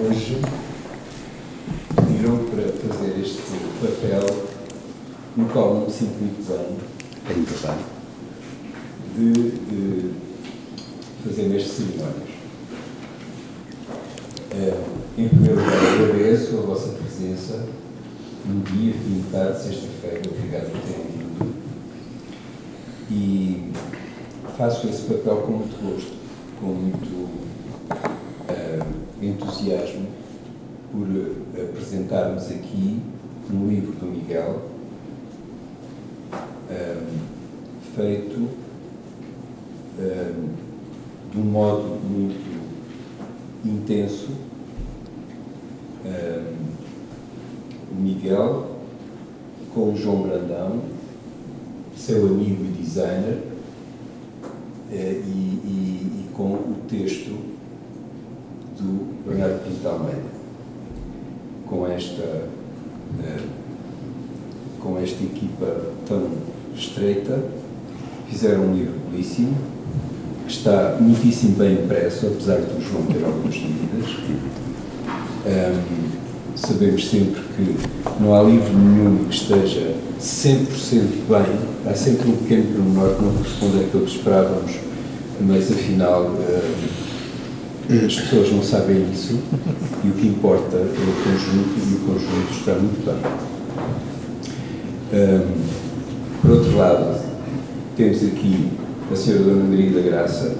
hoje pediram para fazer este papel no qual não me sinto muito bem. É muito bem. De fazer estes seminários. Em primeiro lugar, agradeço a vossa presença no dia, fim de tarde, sexta-feira. Obrigado por terem vindo. E faço esse papel com muito gosto, com muito entusiasmo, por apresentarmos aqui um livro do Miguel, feito de um modo muito intenso. O Miguel, com o João Brandão, seu amigo e designer, e com o texto do Bernardo Pinto Almeida. Com esta equipa tão estreita, fizeram um livro belíssimo, que está muitíssimo bem impresso, apesar do João ter algumas dúvidas. Sabemos sempre que não há livro nenhum que esteja 100% bem, há sempre um pequeno pormenor que não corresponde àquilo que esperávamos, mas afinal as pessoas não sabem isso, e o que importa é o conjunto, e o conjunto está muito bem. Por outro lado, temos aqui a Sra. Dona Maria da Graça,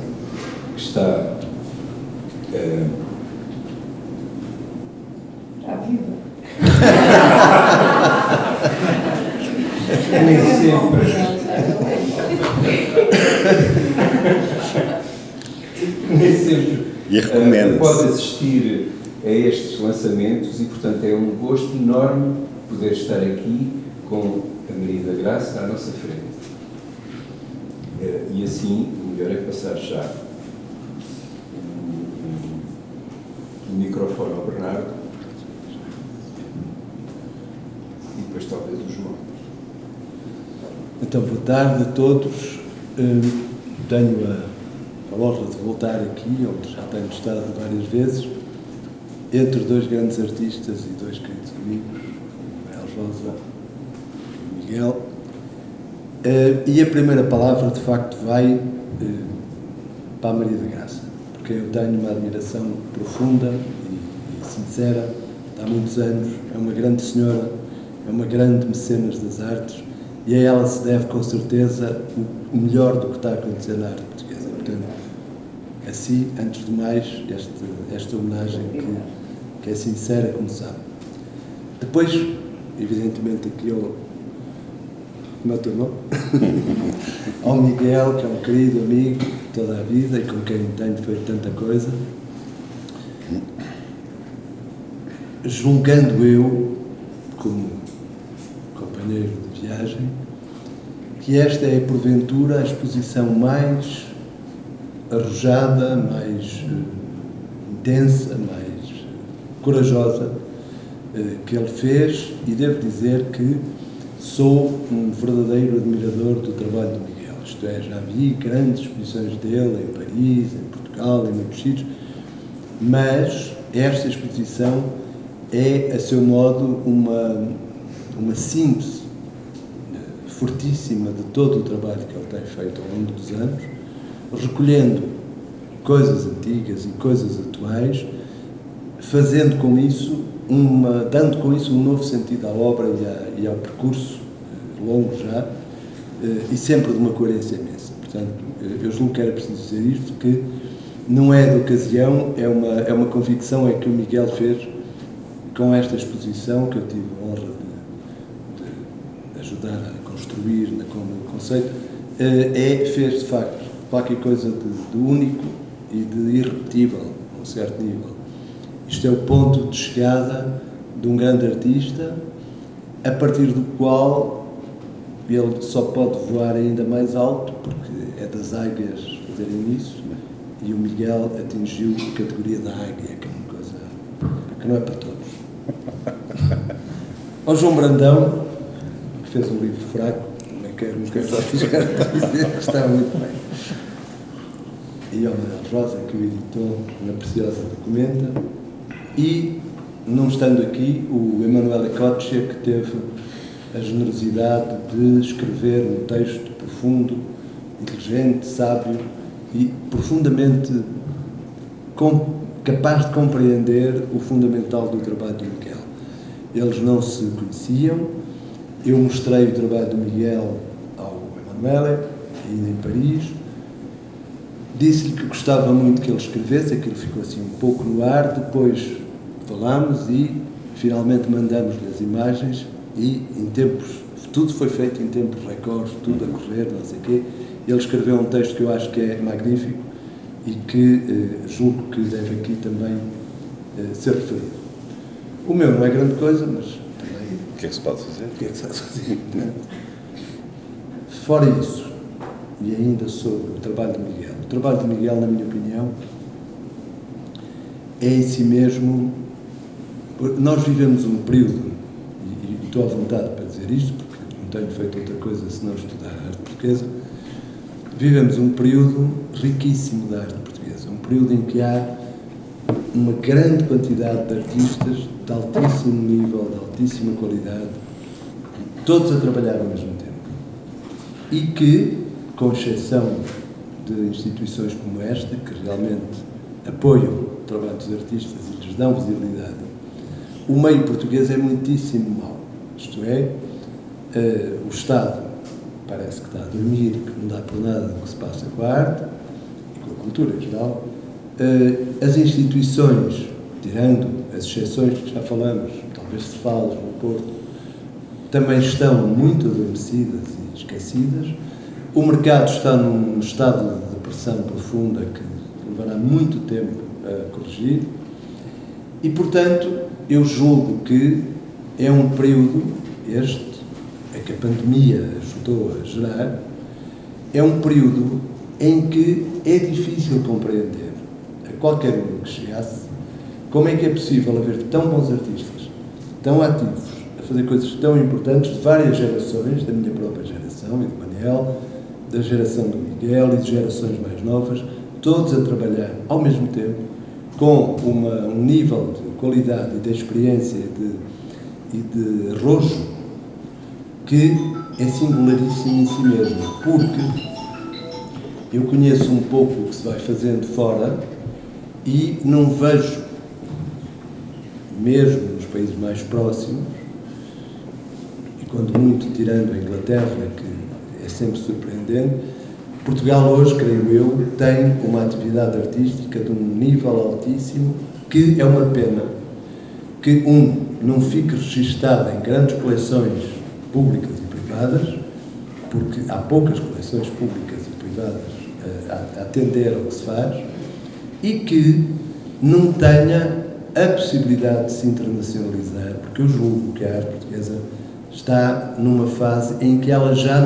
que está viva. Nem sempre e recomendo-se. pode assistir a estes lançamentos, e portanto é um gosto enorme poder estar aqui com a Maria da Graça à nossa frente. E assim, o melhor é passar já o microfone ao Bernardo e depois talvez o João. Então, boa tarde a todos. Tenho a honra de voltar aqui, onde já tenho estado várias vezes, entre dois grandes artistas e dois queridos amigos, o Manuel Rosa e o Miguel. E a primeira palavra, de facto, vai para a Maria da Graça, porque eu tenho uma admiração profunda e sincera há muitos anos. É uma grande senhora, é uma grande mecenas das artes, e a ela se deve, com certeza, o melhor do que está a acontecer na arte portuguesa. Portanto, assim, antes de mais, esta homenagem que é sincera, como sabe. Depois, evidentemente, aqui como é o teu nome? Ao Miguel, que é um querido amigo de toda a vida e com quem tenho feito tanta coisa. Julgando eu, como companheiro de viagem, que esta é, porventura, a exposição mais arrojada, mais intensa, mais corajosa que ele fez, e devo dizer que sou um verdadeiro admirador do trabalho do Miguel. Isto é, já vi grandes exposições dele em Paris, em Portugal, em muitos sítios, mas esta exposição é, a seu modo, uma síntese fortíssima de todo o trabalho que ele tem feito ao longo dos anos, recolhendo coisas antigas e coisas atuais, fazendo com isso dando com isso um novo sentido à obra e ao percurso longo já, e sempre de uma coerência imensa. Portanto, eu julgo que era preciso dizer isto, que não é de ocasião, é uma convicção que o Miguel fez com esta exposição, que eu tive a honra de ajudar a construir como conceito. Fez, de facto, qualquer coisa de único e de irrepetível, a um certo nível. Isto é o ponto de chegada de um grande artista, a partir do qual ele só pode voar ainda mais alto, porque é das águias fazerem isso, e o Miguel atingiu a categoria da águia, que é uma coisa que não é para todos. Ao João Brandão, que fez um livro fraco, não quero só chegar a dizer que está muito bem. E ao Manuel Rosa, que o editou na preciosa Documenta, e, não estando aqui, o Emanuele Coccia, que teve a generosidade de escrever um texto profundo, inteligente, sábio e profundamente capaz de compreender o fundamental do trabalho do Miguel. Eles não se conheciam, eu mostrei o trabalho do Miguel ao Emanuele, ainda em Paris, disse-lhe que gostava muito que ele escrevesse, aquilo ficou assim um pouco no ar, depois falámos e finalmente mandamos-lhe as imagens e em tempos, tudo foi feito em tempos recordes, tudo a correr, não sei o quê. Ele escreveu um texto que eu acho que é magnífico e que julgo que deve aqui também ser referido. O meu não é grande coisa, mas também... O que é que se pode fazer? O que é que se pode fazer? Fora isso, e ainda sobre o trabalho de Miguel. O trabalho de Miguel, na minha opinião, é em si mesmo... Nós vivemos um período, e estou à vontade para dizer isto, porque não tenho feito outra coisa senão estudar a arte portuguesa, vivemos um período riquíssimo da arte portuguesa, um período em que há uma grande quantidade de artistas de altíssimo nível, de altíssima qualidade, todos a trabalhar ao mesmo tempo. E que, com exceção de instituições como esta, que realmente apoiam o trabalho dos artistas e lhes dão visibilidade, o meio português é muitíssimo mau. Isto é, o Estado parece que está a dormir, que não dá por nada do que se passa com a arte e com a cultura em geral. As instituições, tirando as exceções que já falamos, talvez se fale no Porto, também estão muito adormecidas e esquecidas. O mercado está num estado de depressão profunda que levará muito tempo a corrigir e, portanto, eu julgo que é um período, que a pandemia ajudou a gerar, é um período em que é difícil compreender a qualquer um que chegasse como é que é possível haver tão bons artistas, tão ativos, a fazer coisas tão importantes de várias gerações, da minha própria geração e do Manel, da geração do Miguel e de gerações mais novas, todos a trabalhar ao mesmo tempo, com um nível de qualidade e de experiência e de arrojo que é singularíssimo em si mesmo, porque eu conheço um pouco o que se vai fazendo fora e não vejo, mesmo nos países mais próximos, e quando muito tirando a Inglaterra, que é sempre surpreendente, Portugal hoje, creio eu, tem uma atividade artística de um nível altíssimo, que é uma pena que, não fique registado em grandes coleções públicas e privadas, porque há poucas coleções públicas e privadas a atender ao que se faz, e que não tenha a possibilidade de se internacionalizar, porque eu julgo que a arte portuguesa está numa fase em que ela já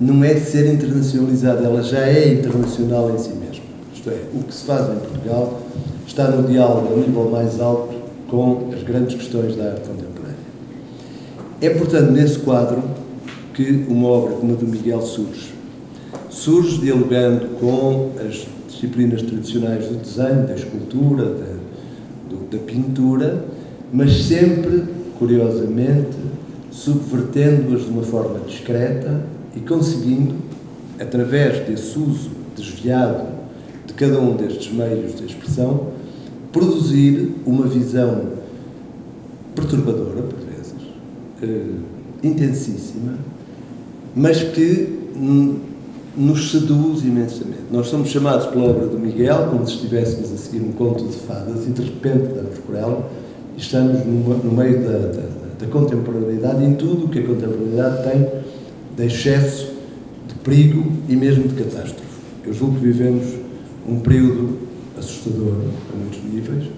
não é ser internacionalizada, ela já é internacional em si mesma. Isto é, o que se faz em Portugal está no diálogo a nível mais alto com as grandes questões da arte contemporânea. É, portanto, nesse quadro que uma obra como a do Miguel surge. Surge dialogando com as disciplinas tradicionais do desenho, da escultura, da pintura, mas sempre, curiosamente, subvertendo-as de uma forma discreta e conseguindo, através desse uso desviado de cada um destes meios de expressão, produzir uma visão perturbadora, por vezes, intensíssima, mas que nos seduz imensamente. Nós somos chamados pela obra do Miguel como se estivéssemos a seguir um conto de fadas e de repente damos por ela e estamos no meio da contemporaneidade, em tudo o que a contemporaneidade tem de excesso, de perigo e mesmo de catástrofe. Eu julgo que vivemos um período assustador a muitos níveis,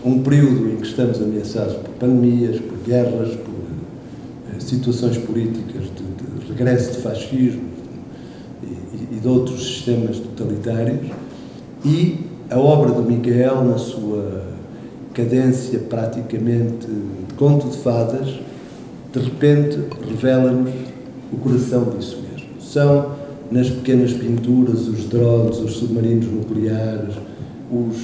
um período em que estamos ameaçados por pandemias, por guerras, por situações políticas de regresso de fascismo e de outros sistemas totalitários, e a obra do Miguel, na sua cadência praticamente de conto de fadas, de repente revela-nos o coração disso mesmo. São, nas pequenas pinturas, os drones, os submarinos nucleares,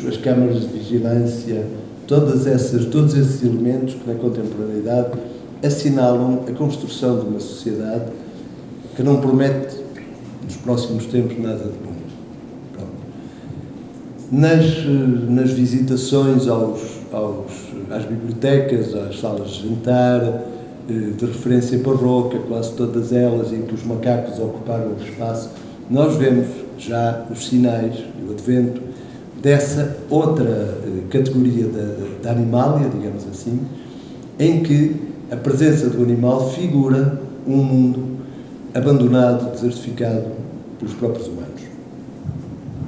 as câmaras de vigilância, todos esses elementos que na contemporaneidade assinalam a construção de uma sociedade que não promete, nos próximos tempos, nada de bom. Nas visitações às bibliotecas, às salas de jantar, de referência barroca, quase todas elas, em que os macacos ocuparam o espaço, nós vemos já os sinais do advento dessa outra categoria da animalia, digamos assim, em que a presença do animal figura um mundo abandonado, desertificado pelos próprios humanos.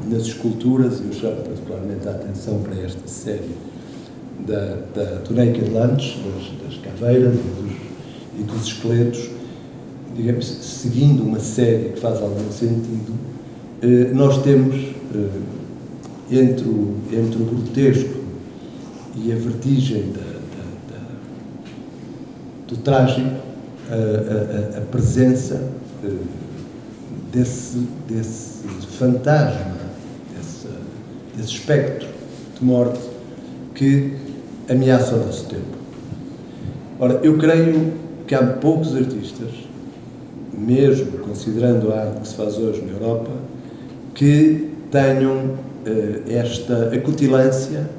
Nas esculturas, eu chamo particularmente a atenção para esta série do Naked Lunch, das caveiras e dos esqueletos, digamos, seguindo uma série que faz algum sentido, nós temos, entre o grotesco e a vertigem do trágico, a presença desse fantasma, desse espectro de morte que ameaça o nosso tempo. Ora, eu creio que há poucos artistas, mesmo considerando a arte que se faz hoje na Europa, que tenham esta acutilância,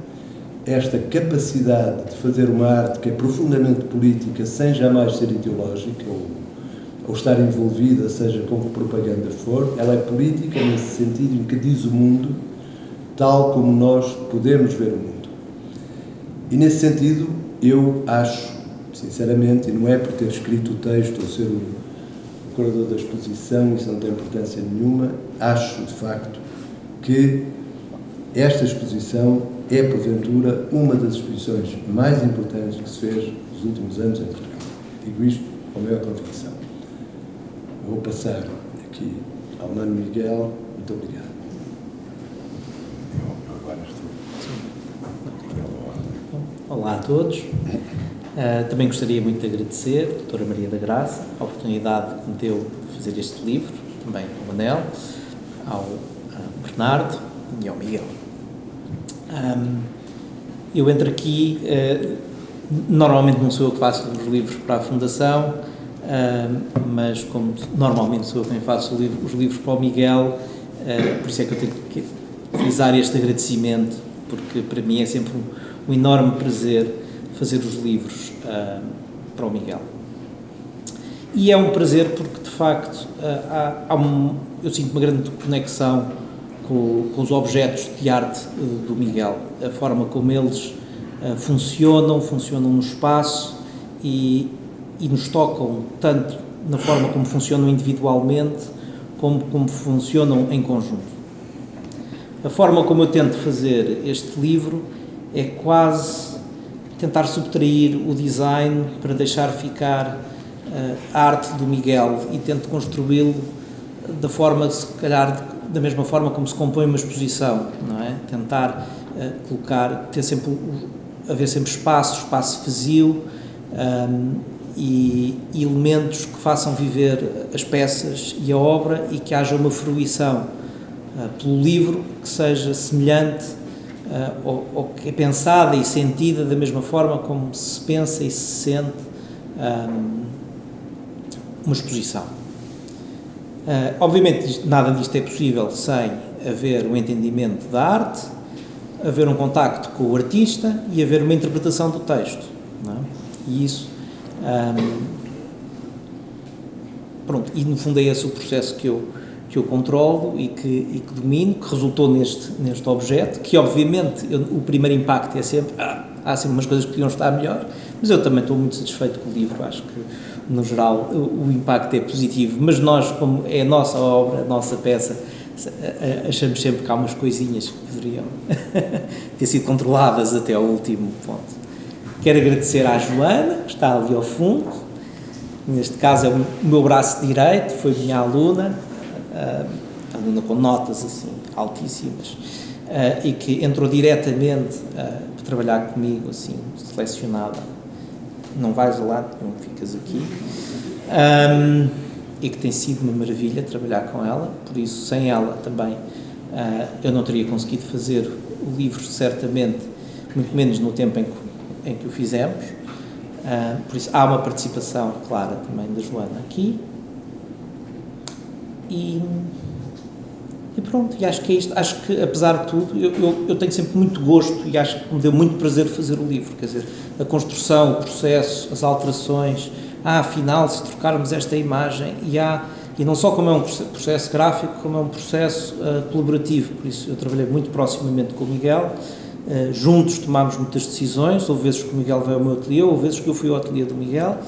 esta capacidade de fazer uma arte que é profundamente política sem jamais ser ideológica ou estar envolvida, seja com que propaganda for. Ela é política nesse sentido em que diz o mundo tal como nós podemos ver o mundo. E nesse sentido, eu acho, sinceramente, e não é por ter escrito o texto ou ser o curador da exposição, isso não tem importância nenhuma, acho, de facto, que esta exposição é, porventura, uma das exposições mais importantes que se fez nos últimos anos em Portugal. Digo isto com a maior convicção. Vou passar aqui ao Mano Miguel. Muito obrigado. Olá a todos. Também gostaria muito de agradecer à doutora Maria da Graça a oportunidade que me deu de fazer este livro, também ao Manel, ao Bernardo e ao Miguel. Eu entro aqui, normalmente não sou eu que faço os livros para a Fundação, mas como normalmente sou eu quem faço os livros para o Miguel, por isso é que eu tenho que frisar este agradecimento, porque para mim é sempre um enorme prazer fazer os livros para o Miguel. E é um prazer porque, de facto, eu sinto uma grande conexão com os objetos de arte do Miguel, a forma como eles funcionam no espaço e nos tocam tanto na forma como funcionam individualmente como funcionam em conjunto. A forma como eu tento fazer este livro é quase tentar subtrair o design para deixar ficar a arte do Miguel e tento construí-lo da forma, se calhar, da mesma forma como se compõe uma exposição, não é? Tentar haver sempre espaço vazio e elementos que façam viver as peças e a obra e que haja uma fruição pelo livro que seja semelhante ou que é pensada e sentida da mesma forma como se pensa e se sente uma exposição. Obviamente nada disto é possível sem haver um entendimento da arte, haver um contacto com o artista e haver uma interpretação do texto, não é? E isso pronto, e no fundo é esse o processo que eu controlo e que domino, que resultou neste objeto, que obviamente o primeiro impacto é sempre há sempre umas coisas que podiam estar melhor, mas eu também estou muito satisfeito com o livro, acho que no geral o impacto é positivo, mas nós, como é a nossa obra, a nossa peça, achamos sempre que há umas coisinhas que poderiam ter sido controladas até ao último ponto. Quero agradecer à Joana, que está ali ao fundo, neste caso é o meu braço direito, foi minha aluna com notas assim altíssimas, e que entrou diretamente para trabalhar comigo, assim, selecionada. Não vais lá, não ficas aqui. E que tem sido uma maravilha trabalhar com ela, por isso, sem ela também, eu não teria conseguido fazer o livro, certamente, muito menos no tempo em que o fizemos. Por isso há uma participação clara também da Joana aqui. E pronto, e acho que é isto. Acho que, apesar de tudo, eu tenho sempre muito gosto e acho que me deu muito prazer fazer o livro. Quer dizer, a construção, o processo, as alterações. Afinal, se trocarmos esta imagem, e não só como é um processo gráfico, como é um processo colaborativo. Por isso, eu trabalhei muito proximamente com o Miguel. Juntos tomámos muitas decisões. Houve vezes que o Miguel veio ao meu ateliê, houve vezes que eu fui ao ateliê do Miguel.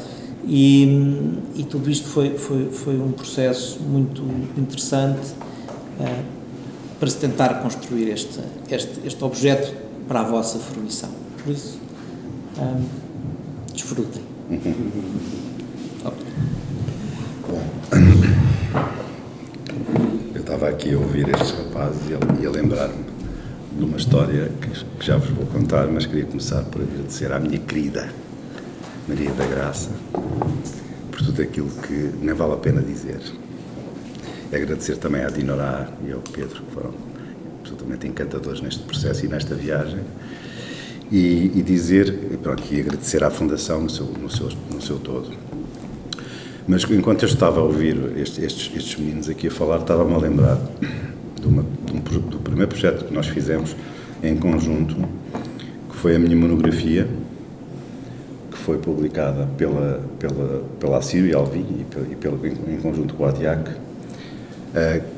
E tudo isto foi um processo muito interessante para se tentar construir este objeto para a vossa fruição. Por isso, desfrutem. Eu estava aqui a ouvir estes rapazes e a lembrar-me de uma história que já vos vou contar, mas queria começar por agradecer à minha querida Maria da Graça por tudo aquilo que nem vale a pena dizer. E agradecer também à Dinorá e ao Pedro, que foram absolutamente encantadores neste processo e nesta viagem. E dizer, pronto, e agradecer à Fundação no seu todo. Mas enquanto eu estava a ouvir estes meninos aqui a falar, estava-me a lembrar do primeiro projeto que nós fizemos em conjunto, que foi a minha monografia, que foi publicada pela Assírio e Alvi em conjunto com a ADIAC,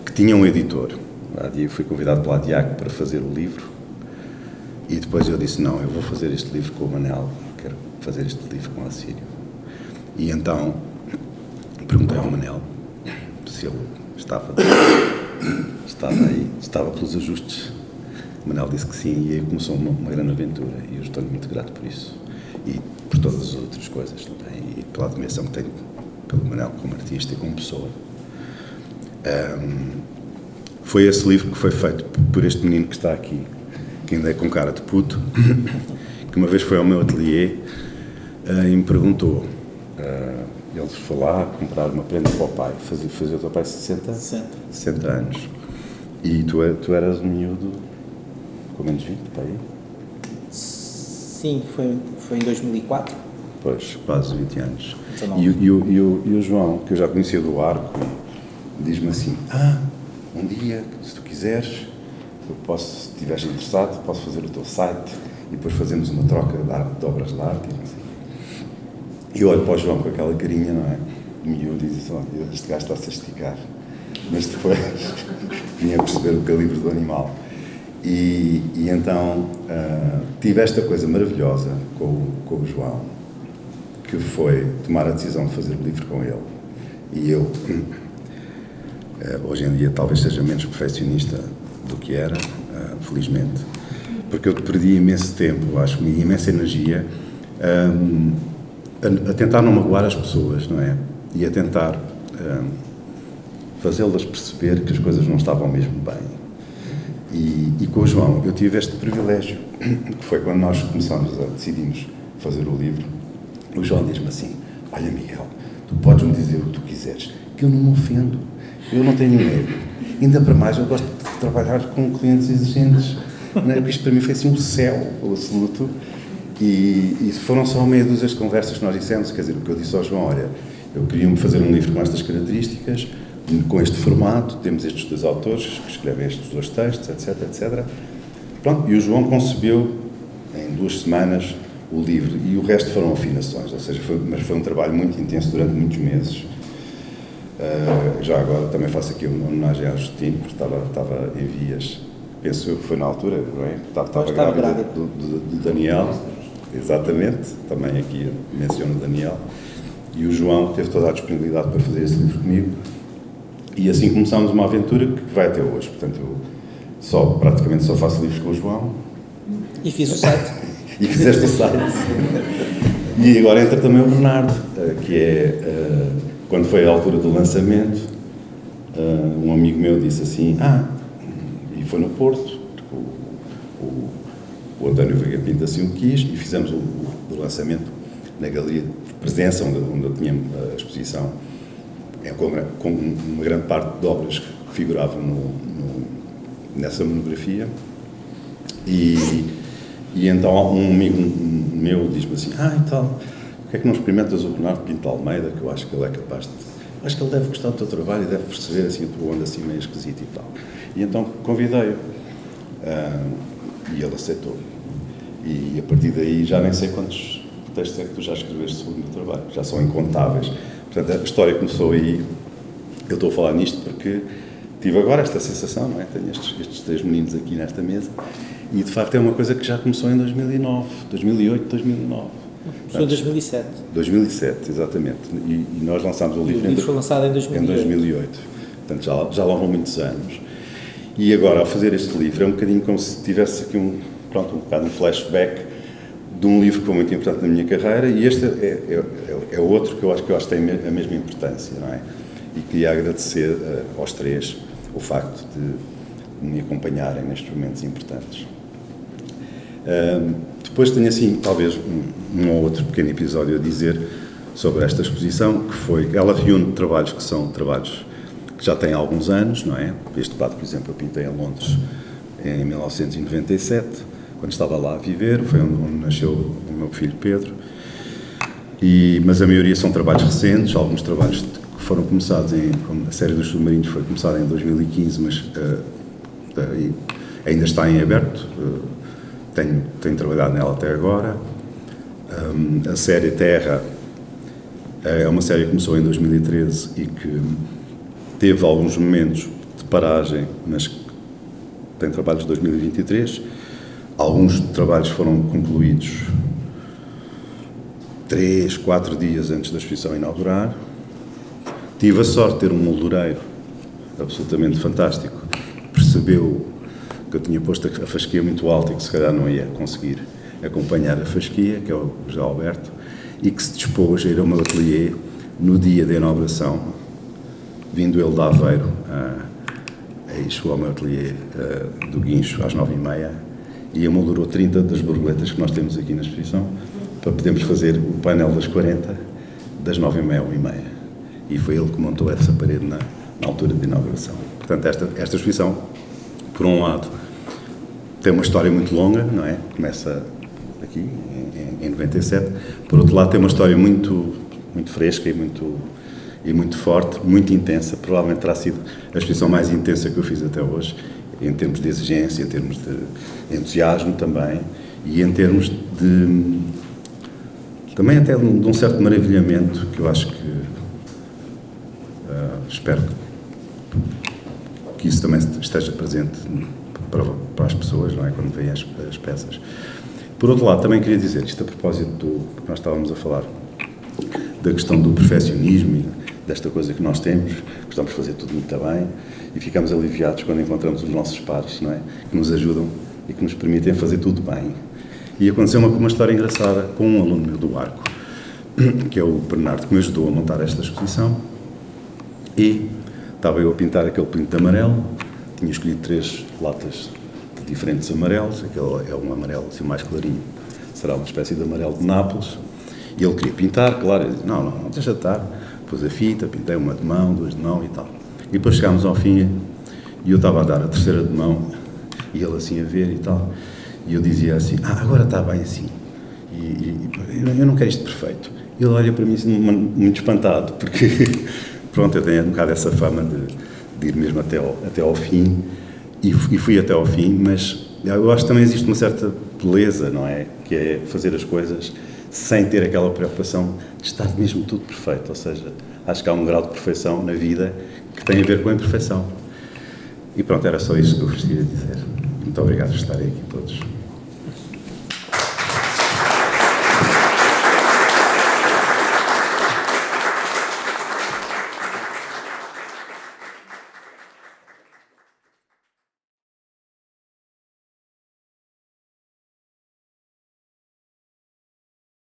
que tinha um editor. Eu fui convidado pela ADIAC para fazer o livro e depois eu disse, não, eu vou fazer este livro com o Manel, quero fazer este livro com a Assírio. E então perguntei ao Manel se ele estava pelos ajustes. O Manel disse que sim, e aí começou uma grande aventura e eu estou muito grato por isso e por todas as outras coisas também e pela admiração que tenho pelo Manel como artista e como pessoa. Foi esse livro que foi feito por este menino que está aqui, que ainda é com cara de puto, que uma vez foi ao meu ateliê e me perguntou, ele foi lá comprar uma prenda para o pai, fazia o teu pai 60 anos, e tu eras um miúdo com menos 20, para aí? Sim, foi em 2004. Pois, quase 20 anos. 19. E o João, que eu já conhecia do Arco, diz-me assim, um dia, se tu quiseres, eu posso, se estiveres interessado, posso fazer o teu site e depois fazemos uma troca de obras de arte e não sei. E eu olho para o João com aquela carinha, não é? Miúdo, e diz assim, este gajo está-se a esticar. Mas depois vinha a perceber o calibre do animal. E então tive esta coisa maravilhosa com o João, que foi tomar a decisão de fazer o livro com ele. E eu, hoje em dia, talvez seja menos perfeccionista do que era, felizmente, porque eu perdi imenso tempo, acho que imensa energia a tentar não magoar as pessoas, não é? E a tentar fazê-las perceber que as coisas não estavam mesmo bem. E com o João eu tive este privilégio, que foi quando nós decidimos fazer o livro. O João diz-me assim, olha Miguel, tu podes-me dizer o que tu quiseres, que eu não me ofendo, eu não tenho medo. Ainda para mais, eu gosto de trabalhar com clientes exigentes, não é? Porque isto para mim foi assim um céu absoluto. E foram só meia dúzia de conversas que nós dissemos, quer dizer, o que eu disse ao João, olha, eu queria fazer um livro com estas características, com este formato, temos estes dois autores que escrevem estes dois textos, etc, etc. Pronto, e o João concebeu em 2 semanas o livro e o resto foram afinações, ou seja, mas foi um trabalho muito intenso durante muitos meses. Já agora também faço aqui uma homenagem ao Justino, porque estava em vias, penso eu que foi na altura, não é? Estava grávida do Daniel, exatamente, também aqui menciono o Daniel, e o João teve toda a disponibilidade para fazer esse livro comigo, e assim começámos uma aventura que vai até hoje. Portanto, eu praticamente só faço livros com o João. E fiz o site. E fizeste o site. E agora entra também o Bernardo, que é, quando foi a altura do lançamento, um amigo meu disse assim, e foi no Porto, o António Veiga Pinto assim o quis, e fizemos o lançamento na Galeria de Presença, onde eu tinha a exposição, com uma grande parte de obras que figuravam nessa monografia, e E então um amigo meu diz-me assim, então, porque é que não experimentas o Bernardo Pinto Almeida, que eu acho que ele é capaz de... Acho que ele deve gostar do teu trabalho e deve perceber assim, a tua onda assim meio esquisita e tal. E então convidei-o. E ele aceitou. E a partir daí já nem sei quantos textos é que tu já escreveste sobre o meu trabalho. Já são incontáveis. Portanto, a história começou aí. Eu estou a falar nisto porque tive agora esta sensação, não é? Tenho estes 3 meninos aqui nesta mesa. E de facto é uma coisa que já começou em 2009, 2008, 2009. Começou em 2007. 2007, exatamente. E nós lançámos o livro. O livro foi lançado em 2008. Em 2008. Portanto, já lá vão muitos anos. E agora, ao fazer este livro, é um bocadinho como se tivesse aqui um bocado um flashback de um livro que foi muito importante na minha carreira, e este é outro que eu acho que tem a mesma importância, não é? E queria agradecer aos 3 o facto de me acompanharem nestes momentos importantes. Depois tenho, assim, talvez um ou outro pequeno episódio a dizer sobre esta exposição, que foi, ela reúne trabalhos que são trabalhos que já têm alguns anos, não é? Este quadro, por exemplo, eu pintei em Londres em 1997, quando estava lá a viver, foi onde nasceu o meu filho Pedro, mas a maioria são trabalhos recentes, alguns trabalhos que foram começados como a série dos submarinos foi começada em 2015, mas ainda está em aberto, tenho trabalhado nela até agora. A série Terra é uma série que começou em 2013 e que teve alguns momentos de paragem, mas tem trabalhos de 2023. Alguns trabalhos foram concluídos 3, 4 dias antes da exposição inaugurar. Tive a sorte de ter um moldureiro absolutamente fantástico. Percebeu que eu tinha posto a fasquia muito alta e que se calhar não ia conseguir acompanhar a fasquia, que é o José Alberto, e que se dispôs a ir ao meu ateliê no dia da inauguração, vindo ele de Aveiro, aí chegou ao meu ateliê do Guincho às 9h30 e emoldurou 30 das borboletas que nós temos aqui na exposição para podermos fazer o painel das 40 das 9h30 às 1h30. E foi ele que montou essa parede na altura de inauguração. Portanto, esta exposição, por um lado, tem uma história muito longa, não é? Começa aqui, em 97. Por outro lado, tem uma história muito, muito fresca e muito forte, muito intensa. Provavelmente terá sido a exposição mais intensa que eu fiz até hoje, em termos de exigência, em termos de entusiasmo também, e em termos de... também até de um certo maravilhamento, que eu acho que... espero que isso também esteja presente para as pessoas, não é? Quando veem as peças. Por outro lado, também queria dizer, isto a propósito do que nós estávamos a falar, da questão do perfeccionismo e desta coisa que nós temos, gostamos de fazer tudo muito bem e ficamos aliviados quando encontramos os nossos pares, não é? Que nos ajudam e que nos permitem fazer tudo bem. E aconteceu uma história engraçada com um aluno meu do Arco, que é o Bernardo, que me ajudou a montar esta exposição, e estava eu a pintar aquele pinto de amarelo, tinha escolhido 3 latas de diferentes amarelos, aquele é um amarelo assim mais clarinho, será uma espécie de amarelo de Nápoles, e ele queria pintar, claro, eu disse, não, deixa de estar, pus a fita, pintei uma de mão, 2 de mão e tal. E depois chegámos ao fim, e eu estava a dar a 3ª de mão, e ele assim a ver e tal, e eu dizia assim, agora está bem assim, e eu não quero isto perfeito. E ele olha para mim assim, muito espantado, porque, pronto, eu tenho um bocado essa fama de ir mesmo até ao fim, e fui até ao fim, mas eu acho que também existe uma certa beleza, não é? Que é fazer as coisas sem ter aquela preocupação de estar mesmo tudo perfeito, ou seja, acho que há um grau de perfeição na vida que tem a ver com a imperfeição. E pronto, era só isso que eu gostaria de dizer. Muito obrigado por estarem aqui todos.